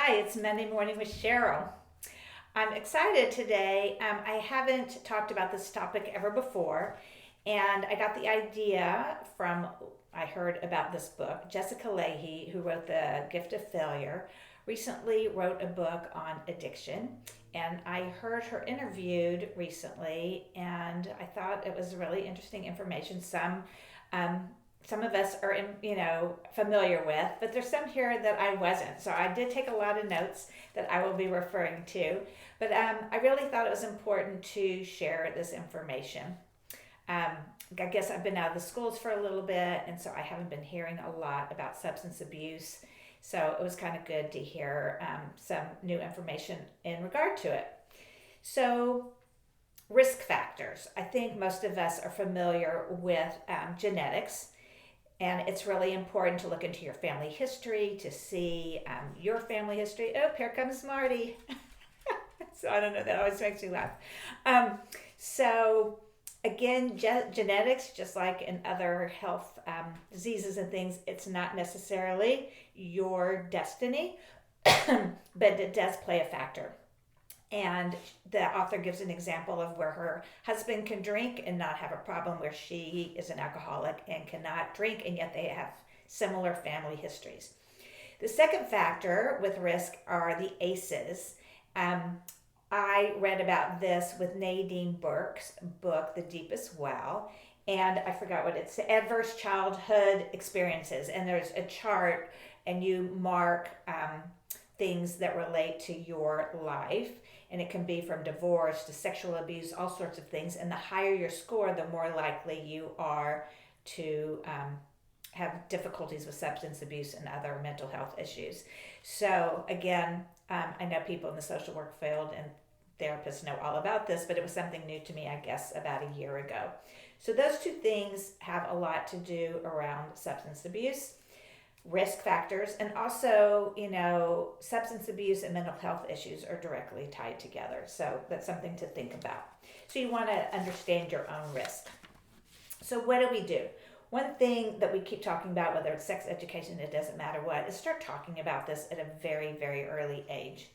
Hi, it's Monday Morning with Cheryl. I'm excited today. I haven't talked about this topic ever before, and I got the idea from, I heard about this book. Jessica Lahey, who wrote The Gift of Failure, recently wrote a book on addiction, and I heard her interviewed recently, and I thought it was really interesting information. Um, some of us are familiar with, but there's some here that I wasn't. So I did take a lot of notes that I will be referring to. But I really thought it was important to share this information. Um, I guess I've been out of the schools for a little bit, and so I haven't been hearing a lot about substance abuse. So it was kind of good to hear some new information in regard to it. So, risk factors. I think most of us are familiar with genetics, and it's really important to look into your family history to see your family history. Oh, here comes Marty. So I don't know, that always makes me laugh. Um, so again, genetics, just like in other health diseases and things, it's not necessarily your destiny, but it does play a factor. And the author gives an example of where her husband can drink and not have a problem, where she is an alcoholic and cannot drink, and yet they have similar family histories. The second factor with risk are the ACEs. Um, I read about this with Nadine Burke's book, The Deepest Well, and I forgot what it's adverse childhood experiences. And there's a chart, and you mark things that relate to your life. And it can be from divorce to sexual abuse, all sorts of things. And the higher your score, the more likely you are to have difficulties with substance abuse and other mental health issues. So, again, I know people in the social work field and therapists know all about this, but it was something new to me, I guess, about a year ago. So, those two things have a lot to do around substance abuse, risk factors, and also, substance abuse and mental health issues are directly tied together. So, that's something to think about. So, you want to understand your own risk. So, what do we do? One thing that we keep talking about, whether it's sex education, it doesn't matter what, is start talking about this at a very, very early age.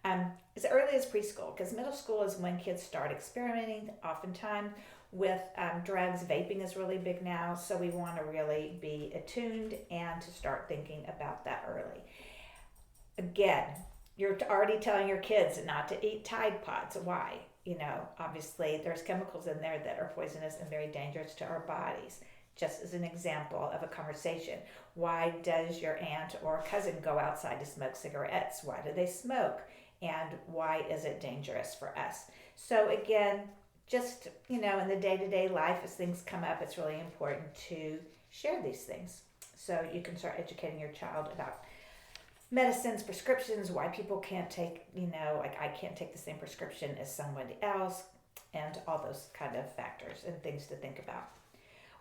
As early as preschool, because middle school is when kids start experimenting, oftentimes with drugs. Vaping is really big now, so we want to really be attuned and to start thinking about that early. Again, you're already telling your kids not to eat Tide Pods. Why? Obviously there's chemicals in there that are poisonous and very dangerous to our bodies. Just as an example of a conversation, why does your aunt or cousin go outside to smoke cigarettes? Why do they smoke? And why is it dangerous for us? So again, just, in the day-to-day life, as things come up, it's really important to share these things. So you can start educating your child about medicines, prescriptions, why people can't take, like I can't take the same prescription as somebody else, and all those kind of factors and things to think about.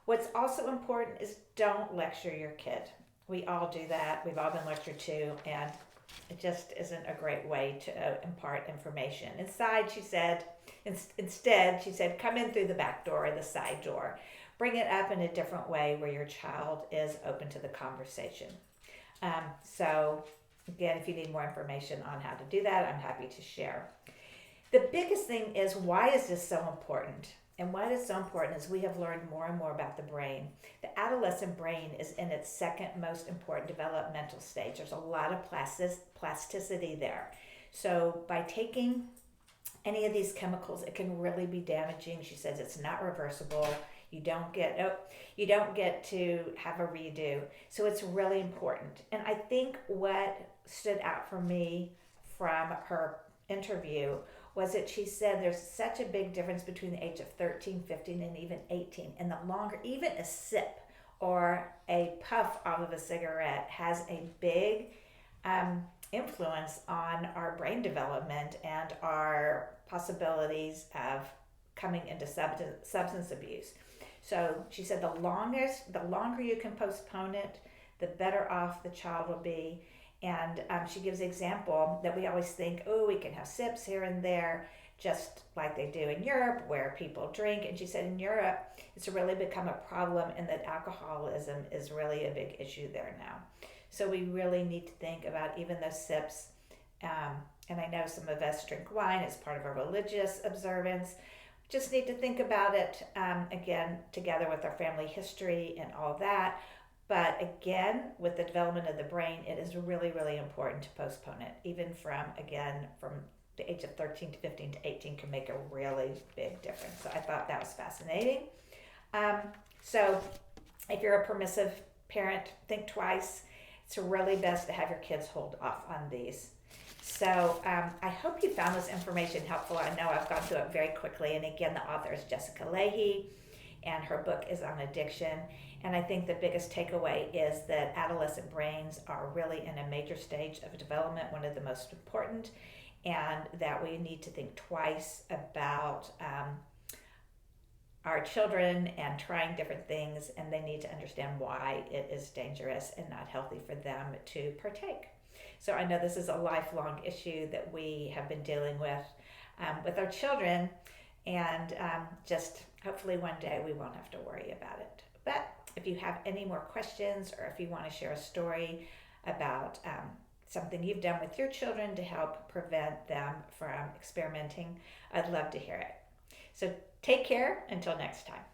What's also important is don't lecture your kid. We all do that. We've all been lectured to, and it just isn't a great way to impart information. Instead, she said, come in through the back door or the side door. Bring it up in a different way where your child is open to the conversation. So, again, if you need more information on how to do that, I'm happy to share. The biggest thing is, why is this so important? And why it is so important is we have learned more and more about the brain. The adolescent brain is in its second most important developmental stage. There's a lot of plasticity there. So by taking any of these chemicals, it can really be damaging. She says it's not reversible. You don't get to have a redo. So it's really important. And I think what stood out for me from her interview was that she said there's such a big difference between the age of 13, 15, and even 18. And the longer, even a sip or a puff off of a cigarette has a big influence on our brain development and our possibilities of coming into substance abuse. So she said the longer you can postpone it, the better off the child will be. And she gives an example that we always think, oh, we can have sips here and there, just like they do in Europe, where people drink. And she said in Europe, it's really become a problem, and that alcoholism is really a big issue there now. So we really need to think about even those sips and I know some of us drink wine as part of a religious observance. Just need to think about it again together with our family history and all that. But again, with the development of the brain, it is really, really important to postpone it. Even from the age of 13 to 15 to 18 can make a really big difference. So I thought that was fascinating. So if you're a permissive parent, think twice. It's really best to have your kids hold off on these. So I hope you found this information helpful. I know I've gone through it very quickly. And again, the author is Jessica Lahey, and her book is on addiction. And I think the biggest takeaway is that adolescent brains are really in a major stage of development, one of the most important, and that we need to think twice about our children and trying different things, and they need to understand why it is dangerous and not healthy for them to partake. So I know this is a lifelong issue that we have been dealing with our children, and just hopefully one day we won't have to worry about it. But if you have any more questions, or if you want to share a story about something you've done with your children to help prevent them from experimenting, I'd love to hear it. So take care until next time.